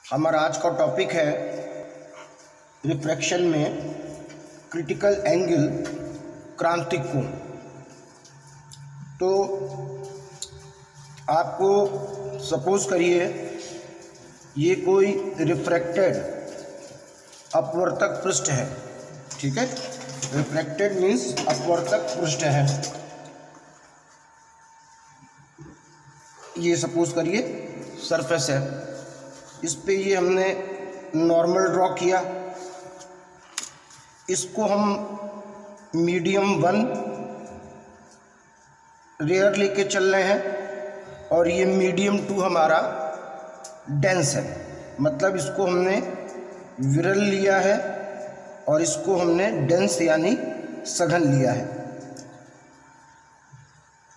हमारा आज का टॉपिक है रिफ्रैक्शन में क्रिटिकल एंगल क्रांतिक कोण। तो आपको सपोज करिए ये कोई रिफ्रैक्टेड अपवर्तक पृष्ठ है, ठीक है। रिफ्रैक्टेड मीन्स अपवर्तक पृष्ठ है। ये सपोज करिए सरफेस है, इस पे ये हमने नॉर्मल ड्रॉ किया। इसको हम मीडियम 1 रेयर लेके चल रहे हैं और ये मीडियम 2 हमारा डेंस है। मतलब इसको हमने विरल लिया है और इसको हमने डेंस यानी सघन लिया है।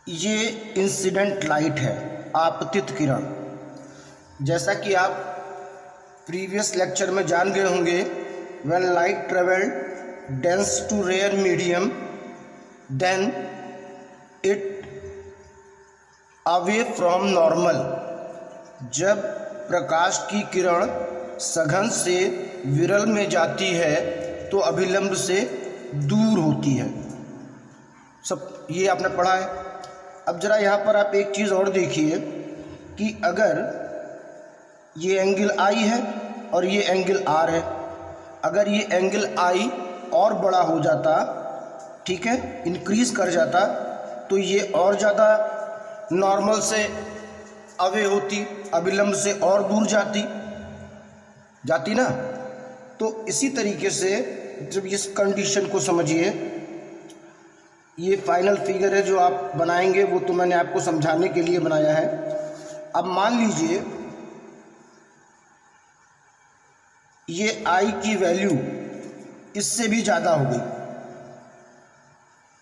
ये इंसिडेंट लाइट है, आपतित किरण। जैसा कि आप प्रीवियस लेक्चर में जान गए होंगे, when light travelled dense to rare medium then it away from normal. जब प्रकाश की किरण सघन से विरल में जाती है तो अभिलंब से दूर होती है। सब ये आपने पढ़ा है। अब जरा यहाँ पर आप एक चीज़ और देखिए कि अगर ये एंगल I है और ये एंगल R है, अगर ये एंगल I और बड़ा हो जाता, ठीक है, इंक्रीज कर जाता, तो ये और ज़्यादा नॉर्मल से अवे होती, अभिलंब से और दूर जाती ना। तो इसी तरीके से जब इस कंडीशन को समझिए, ये फाइनल फिगर है जो आप बनाएंगे, वो तो मैंने आपको समझाने के लिए बनाया है। अब मान लीजिए ये I की वैल्यू इससे भी ज़्यादा हो गई।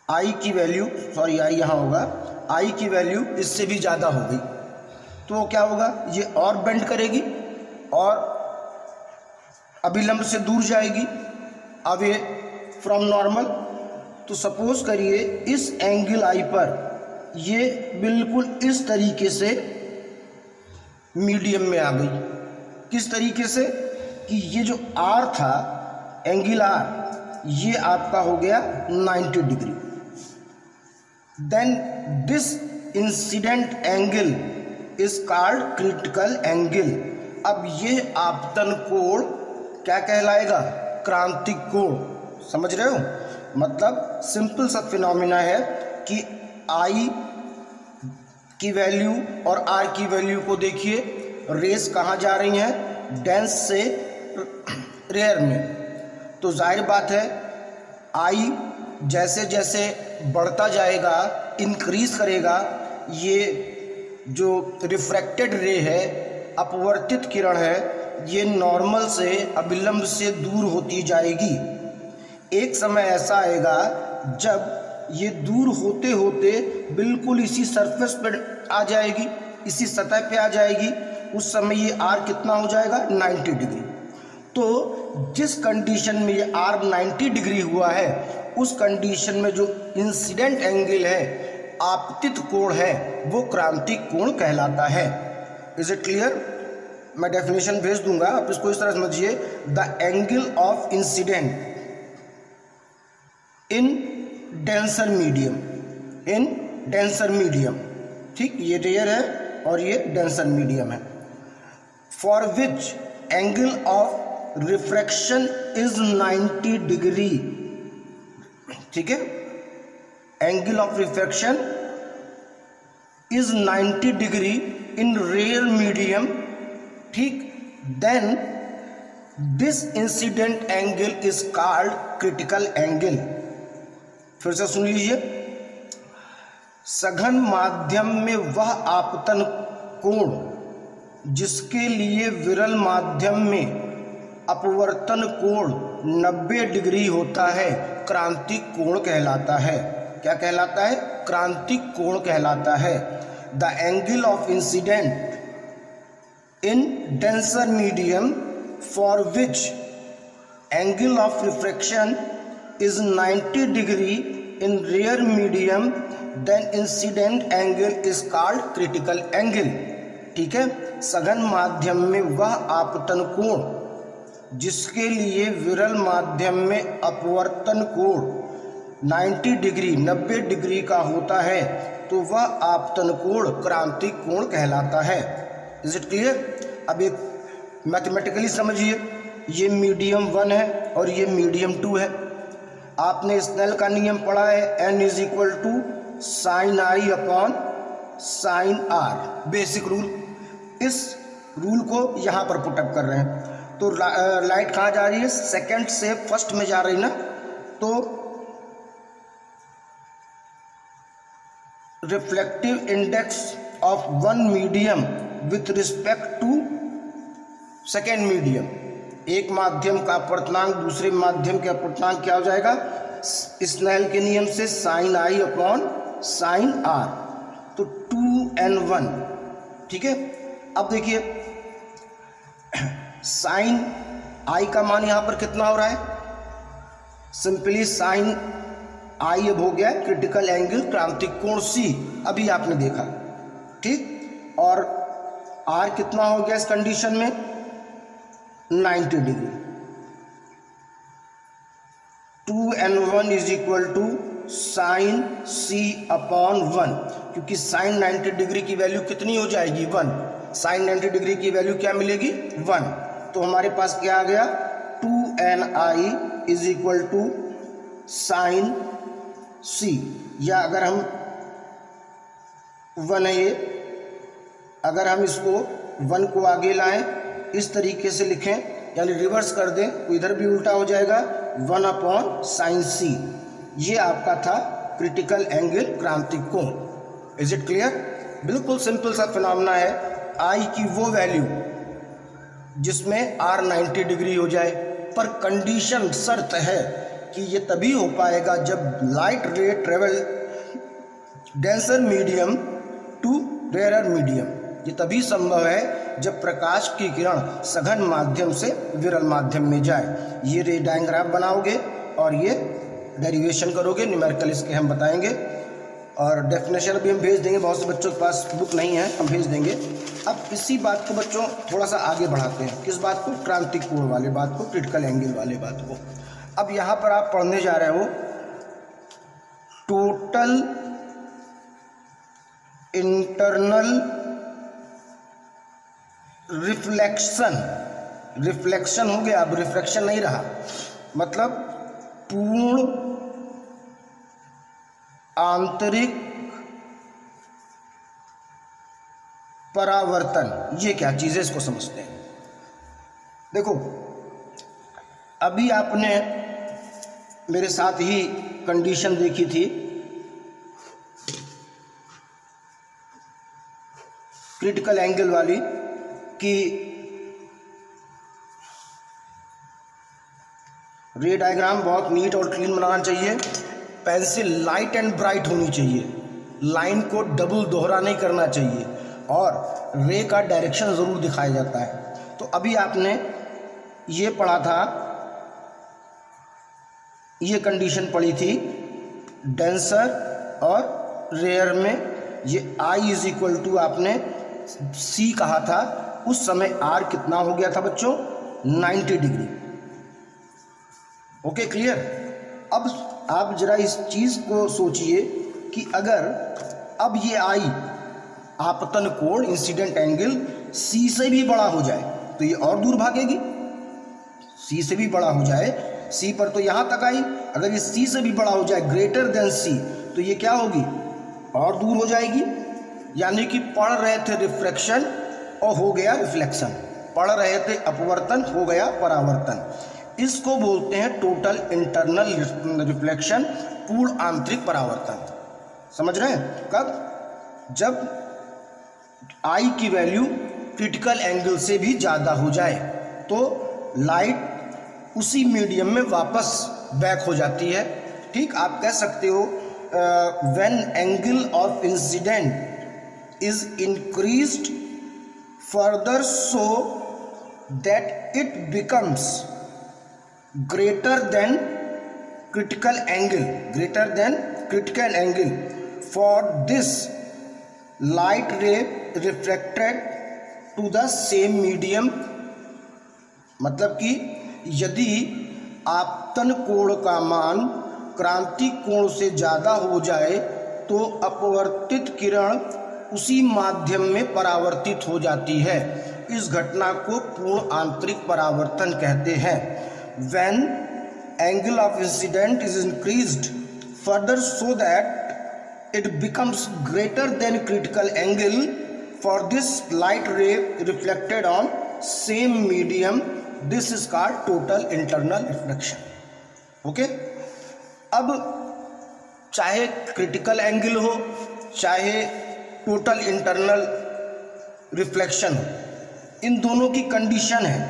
I की वैल्यू, सॉरी I यहाँ होगा, I की वैल्यू इससे भी ज़्यादा हो गई तो क्या होगा, ये और बेंड करेगी और अभिलंब से दूर जाएगी, अवे फ्रॉम नॉर्मल। तो सपोज करिए इस एंगल I पर ये बिल्कुल इस तरीके से मीडियम में आ गई। किस तरीके से कि ये जो R था, एंगल R, ये आपका हो गया 90 degree. Then this incident angle is called critical angle. अब ये आपतन कोण क्या कहलाएगा, क्रांतिक कोण। समझ रहे हो? मतलब सिंपल सा फिनोमिना है कि I की वैल्यू और R की वैल्यू को देखिए, रेस कहाँ जा रही हैं, डेंस से रेयर में। तो जाहिर बात है I जैसे जैसे बढ़ता जाएगा, इंक्रीज करेगा, ये जो रिफ्रैक्टेड रे है, अपवर्तित किरण है, ये नॉर्मल से अभिलंब से दूर होती जाएगी। एक समय ऐसा आएगा जब ये दूर होते होते बिल्कुल इसी सरफेस पर आ जाएगी, इसी सतह पे आ जाएगी। उस समय ये R कितना हो जाएगा, 90 डिग्री। तो जिस कंडीशन में ये R 90 डिग्री हुआ है, उस कंडीशन में जो इंसिडेंट एंगल है, आपतित कोण है, वो क्रांतिक कोण कहलाता है। Is it clear? मैं डेफिनेशन भेज दूंगा, आप इसको इस तरह समझिए, the angle of incident in denser medium, in denser medium, ठीक, ये रेयर है और ये डेंसर मीडियम है, for which angle of refraction is 90 degree, ठीक है। Angle of refraction is 90 degree in rare medium, ठीक। Then this incident angle is called critical angle. फिर से सुन लीजिए, सघन माध्यम में वह आपतन कोण जिसके लिए विरल माध्यम में अपवर्तन कोण 90 डिग्री होता है, क्रांतिक कोण कहलाता है। क्या कहलाता है? क्रांतिक कोण कहलाता है। The angle of incident in denser medium for which angle of refraction is 90 degree in rare medium, then incident angle is called critical angle. ठीक है, सघन माध्यम में वह आपतन कोण जिसके लिए विरल माध्यम में अपवर्तन कोण 90 डिग्री 90 डिग्री का होता है तो वह आपतन कोण क्रांतिक कोण कहलाता है। Is it clear? अब एक मैथमेटिकली समझिए, ये मीडियम 1 है और ये मीडियम 2 है। आपने स्नेल का नियम पढ़ा है, n is equal to sine i upon sine r, basic rule. इस रूल को यहाँ पर पुटअप कर रहे हैं तो लाइट कहाँ जा रही है? सेकंड से फर्स्ट में जा रही ना, तो reflective index of one medium with respect to second medium, एक माध्यम का अपवर्तनांक दूसरे माध्यम के अपवर्तनांक क्या हो जाएगा? स्नेल के नियम से sine i upon sine r, तो 2n1, ठीक है। अब देखिए साइन आई का मान यहां पर कितना हो रहा है? सिंपली साइन आई अब हो गया क्रिटिकल एंगल क्रांतिक कोण सी, अभी आपने देखा, ठीक। और आर कितना हो गया इस कंडीशन में? 90 degree. 2n1 is equal to sine C upon 1, क्योंकि साइन 90 डिग्री की वैल्यू कितनी हो जाएगी? 1। साइन 90 डिग्री की वैल्यू क्या मिलेगी? 1। तो हमारे पास क्या आ गया? 2ni is equal to sine C, या अगर हम 1 है ये, अगर हम इसको 1 को आगे लाएं इस तरीके से लिखें, यानी रिवर्स कर दें तो इधर भी उल्टा हो जाएगा 1 अपॉन साइन सी। ये आपका था क्रिटिकल एंगल क्रांतिक कोण। Is it clear? बिल्कुल सिंपल सा फिनोमेना है, आई की वो वैल्यू जिसमें आर 90 डिग्री हो जाए, पर कंडीशन शर्त है कि ये तभी हो पाएगा जब light ray travel denser medium to rare medium. ये तभी संभव है जब प्रकाश की किरण सघन माध्यम से विरल माध्यम में जाए। ये रे डायग्राम बनाओगे और ये डेरिवेशन करोगे, न्यूमेरिकल इसके हम बताएंगे, और डेफिनेशन भी हम भेज देंगे। बहुत से बच्चों के पास बुक नहीं है, हम भेज देंगे। अब इसी बात को बच्चों थोड़ा सा आगे बढ़ाते हैं। किस बात को? क्रांतिक कोण वाले बात को, क्रिटिकल एंगल वाले बात को। अब यहाँ पर आप पढ़ने जा रहे हो टोटल इंटरनल रिफ्लेक्शन। रिफ्लेक्शन हो गया, अब रिफ्रैक्शन नहीं रहा, मतलब पूर्ण आंतरिक परावर्तन। ये क्या चीज़ है, इसको समझते हैं। देखो अभी आपने मेरे साथ ही कंडीशन देखी थी क्रिटिकल एंगल वाली, कि रे डायग्राम बहुत नीट और क्लीन बनाना चाहिए, पेंसिल लाइट एंड ब्राइट होनी चाहिए, लाइन को डबल दोहरा नहीं करना चाहिए, और रे का डायरेक्शन ज़रूर दिखाया जाता है। तो अभी आपने ये पढ़ा था, ये कंडीशन पढ़ी थी डेंसर और रेयर में, ये आई इज इक्वल टू आपने सी कहा था, उस समय आर कितना हो गया था बच्चों? 90 डिग्री। Okay clear? अब आप जरा इस चीज़ को सोचिए कि अगर अब ये आई आपतन कोण इंसिडेंट एंगल सी से भी बड़ा हो जाए तो ये और दूर भागेगी। सी से भी बड़ा हो जाए, सी पर तो यहाँ तक आई, अगर ये सी से भी बड़ा हो जाए ग्रेटर देन सी, तो ये क्या होगी? और दूर हो जाएगी। यानी कि पढ़ रहे थे रिफ्रैक्शन और हो गया रिफ्लेक्शन, पढ़ रहे थे अपवर्तन हो गया परावर्तन। इसको बोलते हैं टोटल इंटरनल रिफ्लेक्शन, पूर्ण आंतरिक परावर्तन। समझ रहे हैं? कब? जब आई की वैल्यू क्रिटिकल एंगल से भी ज़्यादा हो जाए तो लाइट उसी मीडियम में वापस बैक हो जाती है। ठीक, आप कह सकते हो when angle of incident is increased further so that it becomes greater than critical angle, for this light ray refracted to the same medium, मतलब कि यदि आपतन कोण का मान क्रांतिक कोण से ज़्यादा हो जाए तो अपवर्तित किरण उसी माध्यम में परावर्तित हो जाती है। इस घटना को पूर्ण आंतरिक परावर्तन कहते हैं। When angle of incident is increased further so that it becomes greater than critical angle for this light ray reflected on same medium, this is called total internal reflection. Okay, अब चाहे क्रिटिकल एंगल हो चाहे total internal reflection हो, इन दोनों की condition है,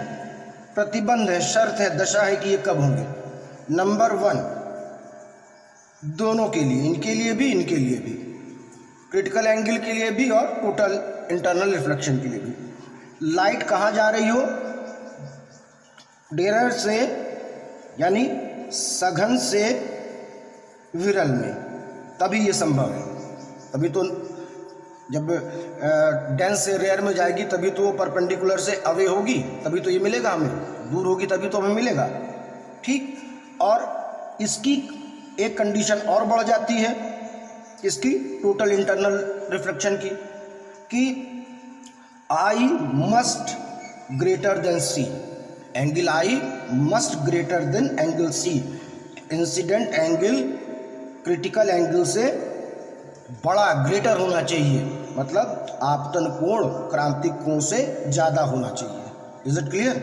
प्रतिबंध है, शर्त है, दशा है कि ये कब होंगे। नंबर 1, दोनों के लिए, इनके लिए भी, इनके लिए भी, क्रिटिकल एंगल के लिए भी और टोटल इंटरनल रिफ्लेक्शन के लिए भी। लाइट कहाँ जा रही हो, डेरर से यानी सघन से विरल में, तभी ये संभव है। तभी तो जब डेंस से रेयर में जाएगी तभी तो वो परपेंडिकुलर से अवे होगी, तभी तो ये मिलेगा हमें, दूर होगी तभी तो हमें मिलेगा। ठीक, और इसकी एक कंडीशन और बढ़ जाती है, इसकी टोटल इंटरनल रिफ्लेक्शन की, कि i must greater than C, angle i must greater than angle C. Incident angle critical angle से बड़ा, ग्रेटर होना चाहिए, मतलब आपतन कोण क्रांतिक कोण से ज़्यादा होना चाहिए। Is it clear?